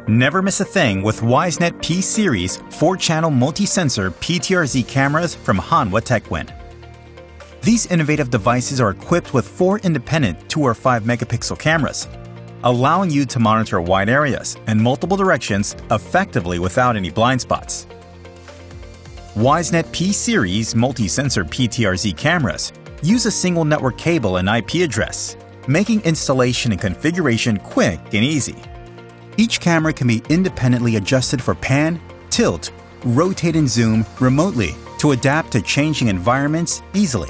Never miss a thing with Wisenet P series 4-channel multi-sensor PTRZ cameras from Hanwha TechWin. These innovative devices are equipped with 4 independent 2 or 5 megapixel cameras, allowing you to monitor wide areas and multiple directions effectively without any blind spots. Wisenet P series multi-sensor PTRZ cameras use a single network cable and IP address, making installation and configuration quick and easy. Each camera can be independently adjusted for pan, tilt, rotate and zoom remotely to adapt to changing environments easily,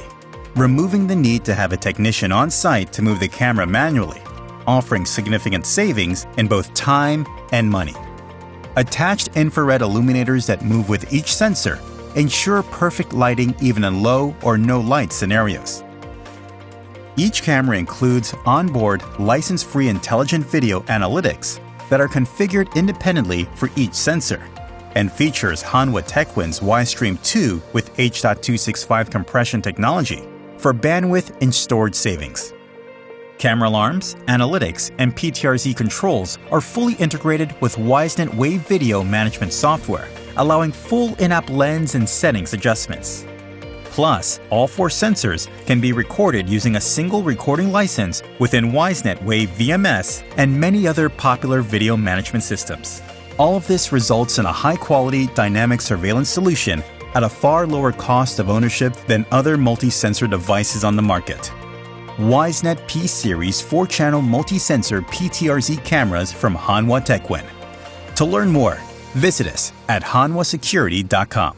removing the need to have a technician on site to move the camera manually, offering significant savings in both time and money. Attached infrared illuminators that move with each sensor ensure perfect lighting even in low or no light scenarios. Each camera includes onboard license-free intelligent video analytics that are configured independently for each sensor, and features Hanwha TechWin's Ystream 2 with H.265 compression technology for bandwidth and storage savings. Camera alarms, analytics, and PTRZ controls are fully integrated with Wisenet Wave Video Management software, allowing full in-app lens and settings adjustments. Plus, all 4 sensors can be recorded using a single recording license within Wisenet Wave VMS and many other popular video management systems. All of this results in a high-quality dynamic surveillance solution at a far lower cost of ownership than other multi-sensor devices on the market. Wisenet P series 4-channel multi-sensor PTRZ cameras from Hanwha TechWin. To learn more, visit us at hanwhasecurity.com.